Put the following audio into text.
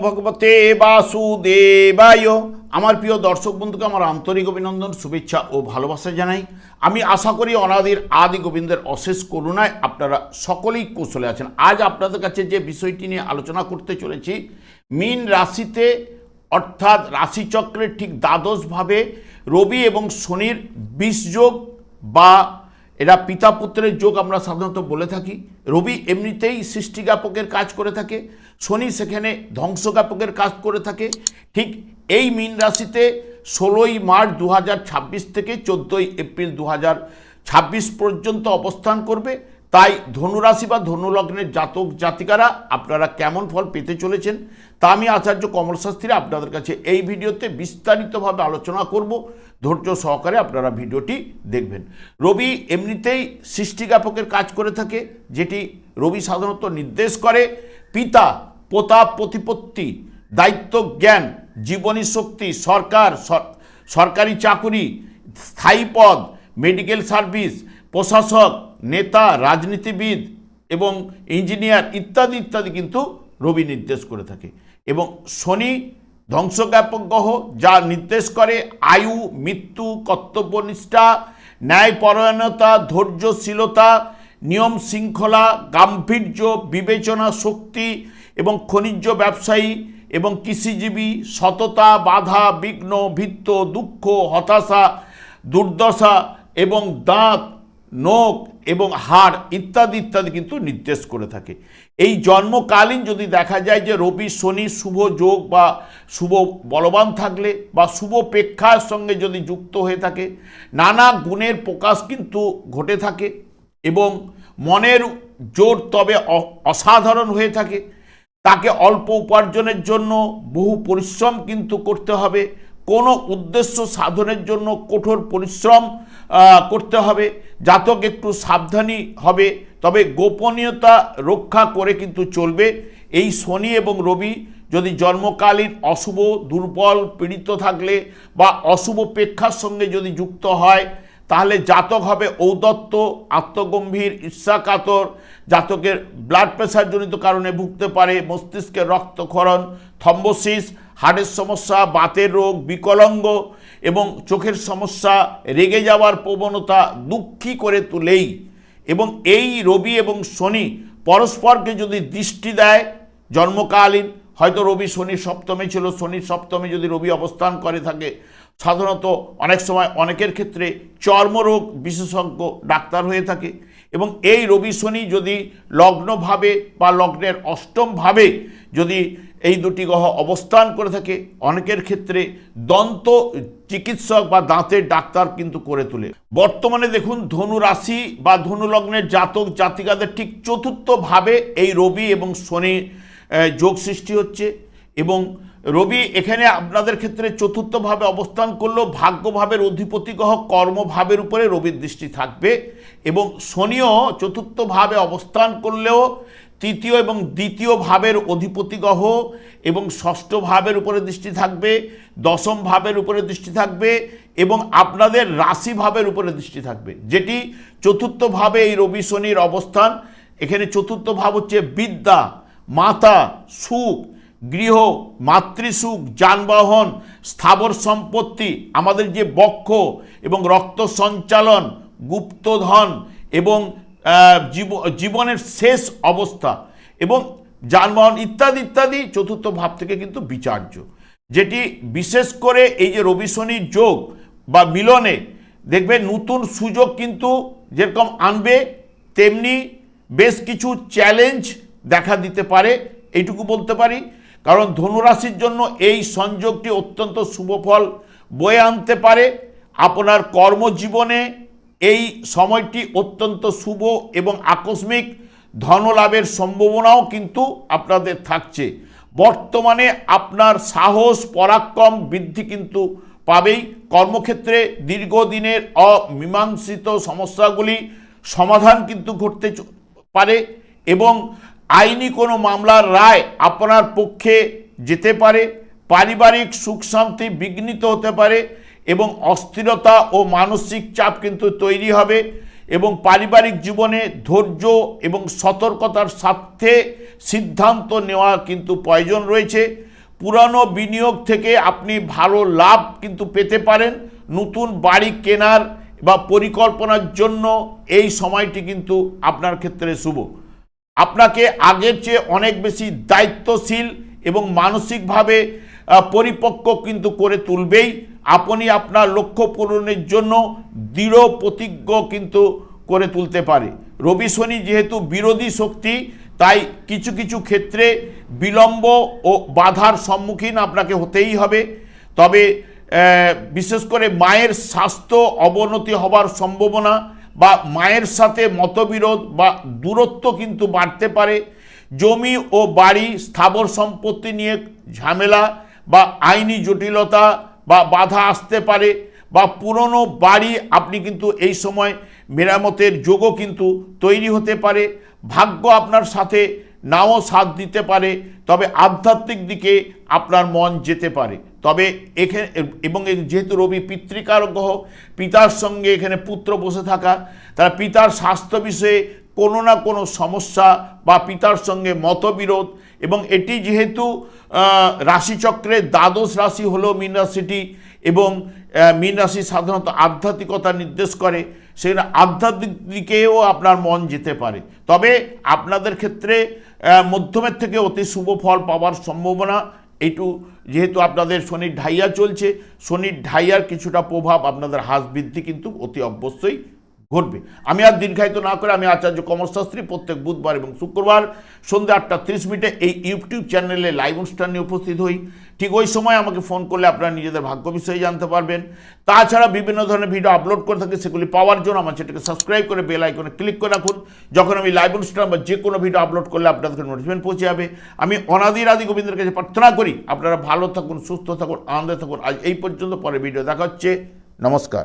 ভগবতে বাসুদেবায়। আমার প্রিয় দর্শক বন্ধুকে আমার আন্তরিক অভিনন্দন, শুভেচ্ছা ও ভালোবাসা জানাই। আমি আশা করি অনাদির আদি গোবিন্দের অশেষ করুণায় আপনারা সকলেই কুশলে আছেন। আজ আপনাদের কাছে যে বিষয়টি নিয়ে আলোচনা করতে চলেছি, মীন রাশিতে অর্থাৎ রাশিচক্রের ঠিক দ্বাদশভাবে রবি এবং শনির বিষযোগ বা এরা পিতা পুত্রের যোগ আমরা সাধারণত বলে থাকি। রবি এমনিতেই সৃষ্টিজ্ঞাপকের কাজ করে থাকে, শনি সেখানে ধ্বংসজ্ঞাপকের কাজ করে থাকে। ঠিক এই মীন রাশিতে 16ই মার্চ 2026 থেকে 14ই এপ্রিল 2026 পর্যন্ত অবস্থান করবে। তাই ধনুরাশি বা ধনুলগ্নের জাতক জাতিকারা আপনারা কেমন ফল পেতে চলেছেন তা আমি আচার্য কমল শাস্ত্রী আপনাদের কাছে এই ভিডিওতে বিস্তারিতভাবে আলোচনা করব। ধৈর্য সহকারে আপনারা ভিডিওটি দেখবেন। রবি এমনিতেই সৃষ্টিজ্ঞাপকের কাজ করে থাকে, যেটি রবি সাধারণত নির্দেশ করে পিতা, প্রতাপ, প্রতিপত্তি, দায়িত্ব, জ্ঞান, জীবনী শক্তি, সরকারি চাকুরি, স্থায়ী পদ, মেডিকেল সার্ভিস, প্রশাসক, নেতা, রাজনীতিবিদ এবং ইঞ্জিনিয়ার ইত্যাদি ইত্যাদি কিন্তু রবি নির্দেশ করে থাকে। এবং শনি ধ্বংসজ্ঞাপক গ্রহ, যা নির্দেশ করে আয়ু, মৃত্যু, কর্তব্যনিষ্ঠা, ন্যায়পরায়ণতা, ধৈর্যশীলতা, নিয়ম শৃঙ্খলা, গাম্ভীর্য, বিবেচনা শক্তি এবং খনিজ ব্যবসায়ী এবং কৃষিজীবী, সততা, বাধা, বিঘ্ন, ভিত্ত, দুঃখ, হতাশা, দুর্দশা এবং দাঁত, নখ এবং হাড় ইত্যাদি ইত্যাদি কিন্তু নির্দেশ করে থাকে। এই জন্মকালীন যদি দেখা যায় যে রবি শনি শুভ যোগ বা শুভ বলবান থাকলে বা শুভ প্রেক্ষার সঙ্গে যদি যুক্ত হয়ে থাকে, নানা গুণের প্রকাশ কিন্তু ঘটে থাকে এবং মনের জোর তবে অসাধারণ হয়ে থাকে। তাকে অল্প উপার্জনের জন্য বহু পরিশ্রম কিন্তু করতে হবে, কোনো উদ্দেশ্য সাধনের জন্য কঠোর পরিশ্রম করতে হবে। জাতক একটু সাবধানী হবে, তবে গোপনীয়তা রক্ষা করে কিন্তু চলবে। এই শনি এবং রবি যদি জন্মকালীন অশুভ, দুর্বল, পীড়িত থাকলে বা অশুভ প্রেক্ষার সঙ্গে যদি যুক্ত হয়, তাহলে জাতক হবে ঔদ্ধত্য, আত্মগম্ভীর, ঈর্ষাকাতর। জাতকের ব্লাড প্রেশার জনিত কারণে ভুগতে পারে, মস্তিষ্কের রক্তক্ষরণ, থম্বোসিস, হার্টের সমস্যা, বাতের রোগ, বিকলাঙ্গ এবং চোখের সমস্যা, রেগে যাওয়ার প্রবণতা দুঃখী করে তুলেই। এবং এই রবি এবং শনি পরস্পরকে যদি দৃষ্টি দেয় জন্মকালীন, হয়তো রবি শনির সপ্তমে ছিল, শনির সপ্তমে যদি রবি অবস্থান করে থাকে, সাধারণত অনেক সময় অনেকের ক্ষেত্রে চর্মরোগ বিশেষজ্ঞ ডাক্তার হয়ে থাকে। এবং এই রবি শনি যদি লগ্নভাবে বা লগ্নের অষ্টমভাবে যদি এই দুটি গ্রহ অবস্থান করে থাকে, অনেকের ক্ষেত্রে দন্ত চিকিৎসক বা দাঁতের ডাক্তার কিন্তু করে তোলে। বর্তমানে দেখুন ধনু রাশি বা ধনু লগ্নের জাতক জাতিকাদের ঠিক চতুর্থভাবে এই রবি এবং শনি যোগ সৃষ্টি হচ্ছে। এবং রবি এখানে আপনাদের ক্ষেত্রে চতুর্থভাবে অবস্থান করলেও ভাগ্যভাবের অধিপতি গ্রহ কর্মভাবের উপরে রবির দৃষ্টি থাকবে। এবং শনিও চতুর্থভাবে অবস্থান করলেও তৃতীয় এবং দ্বিতীয় ভাবের অধিপতি গ্রহ এবং ষষ্ঠ ভাবের উপরে দৃষ্টি থাকবে, দশম ভাবের উপরে দৃষ্টি থাকবে এবং আপনাদের রাশি ভাবের উপরে দৃষ্টি থাকবে। যেটি চতুর্থভাবে এই রবি শনির অবস্থান, এখানে চতুর্থ ভাব হচ্ছে বিদ্যা, মাতা, সুখ, গৃহ, মাতৃসুখ, যানবাহন, স্থাবর সম্পত্তি, আমাদের যে বক্ষ এবং রক্ত সঞ্চালন, গুপ্তধন এবং জীবনের শেষ অবস্থা এবং যানবাহন ইত্যাদি ইত্যাদি চতুর্থ ভাব থেকে কিন্তু বিচার্য। যেটি বিশেষ করে এই যে রবি শনির যোগ বা মিলনে দেখবে নতুন সুযোগ কিন্তু যেরকম আনবে, তেমনি বেশ কিছু চ্যালেঞ্জ দেখা দিতে পারে, এইটুকু বলতে পারি। কারণ ধনুরাশির জন্য এই সংযোগটি অত্যন্ত শুভ ফল বয়ে আনতে পারে। আপনার কর্মজীবনে এই সময়টি অত্যন্ত শুভ এবং আকস্মিক ধনলাভের সম্ভাবনাও কিন্তু আপনাদের থাকছে। বর্তমানে আপনার সাহস, পরাক্রম বৃদ্ধি কিন্তু পাবেই। কর্মক্ষেত্রে দীর্ঘদিনের অমীমাংসিত সমস্যাগুলি সমাধান কিন্তু ঘটতে পারে এবং আইনি কোনো মামলার রায় আপনার পক্ষে যেতে পারে। পারিবারিক সুখ শান্তি বিঘ্নিত হতে পারে এবং অস্থিরতা ও মানসিক চাপ কিন্তু তৈরি হবে। এবং পারিবারিক জীবনে ধৈর্য এবং সতর্কতার সাথে সিদ্ধান্ত নেওয়া কিন্তু প্রয়োজন রয়েছে। পুরানো বিনিয়োগ থেকে আপনি ভালো লাভ কিন্তু পেতে পারেন। নতুন বাড়ি কেনার বা পরিকল্পনার জন্য এই সময়টি কিন্তু আপনার ক্ষেত্রে শুভ। আপনাকে আগের চেয়ে অনেক বেশি দায়িত্বশীল এবং মানসিকভাবে পরিপক্ক কিন্তু করে তুলবেই। আপনি আপনার লক্ষ্য পূরণের জন্য দৃঢ় প্রতিজ্ঞ কিন্তু করে তুলতে পারে। রবি শনি যেহেতু বিরোধী শক্তি, তাই কিছু কিছু ক্ষেত্রে বিলম্ব ও বাধার সম্মুখীন আপনাকে হতেই হবে। তবে বিশেষ করে মায়ের স্বাস্থ্য অবনতি হবার সম্ভাবনা বা মায়ের সাথে মতবিরোধ বা দূরত্ব কিন্তু বাড়তে পারে। জমি ও বাড়ি স্থাবর সম্পত্তি নিয়ে ঝামেলা বা আইনি জটিলতা বা বাধা আসতে পারে, বা পুরনো বাড়ি আপনি কিন্তু এই সময় মেরামতের যোগও কিন্তু তৈরি হতে পারে। ভাগ্য আপনার সাথে নাও সাথ দিতে পারে, তবে আধ্যাত্মিক দিকে আপনার মন যেতে পারে। তবে এখানে এবং যেহেতু রবি পিতৃকারক গ্রহ, পিতার সঙ্গে এখানে পুত্র বসে থাকা, তারা পিতার স্বাস্থ্য বিষয়ে কোনো না কোনো সমস্যা বা পিতার সঙ্গে মতবিরোধ, এবং এটি যেহেতু রাশিচক্রের দ্বাদশ রাশি হলো মীন রাশিটি, এবং মীন রাশি সাধারণত আধ্যাত্মিকতা নির্দেশ করে, সেখানে আধ্যাত্মিক দিকেও আপনার মন যেতে পারে। তবে আপনাদের ক্ষেত্রে মধ্যমের থেকে অতি শুভ ফল পাওয়ার সম্ভাবনা এইটু, যেহেতু আপনাদের শনির ঢাইয়া চলছে, শনির ঢাইয়ার কিছুটা প্রভাব আপনাদের হ্রাস বৃদ্ধি কিন্তু অতি অবশ্যই ঘটবে। আমি আর দীর্ঘায়িত না করে আমি আচার্য কমল শাস্ত্রী প্রত্যেক বুধবার এবং শুক্রবার সন্ধ্যা 8:30 এই ইউটিউব চ্যানেলে লাইভ অনুষ্ঠান নিয়ে উপস্থিত হই। ঠিক ওই সময় আমাকে ফোন করলে আপনারা নিজেদের ভাগ্য বিষয়ে জানতে পারবেন। তাছাড়া বিভিন্ন ধরনের ভিডিও আপলোড করে থাকি, সেগুলি পাওয়ার জন্য আমার চ্যানেলকে সাবস্ক্রাইব করে বেল আইকনে ক্লিক করে রাখুন। যখন আমি লাইভ অনুষ্ঠান বা যে কোনো ভিডিও আপলোড করলে আপনাদের নোটিফিকেশন পৌঁছে যাবে। আমি অনাদির আদি গোবিন্দের কাছে প্রার্থনা করি আপনারা ভালো থাকুন, সুস্থ থাকুন, আনন্দে থাকুন। আজ এই পর্যন্ত, পরে ভিডিও দেখা হচ্ছে। নমস্কার।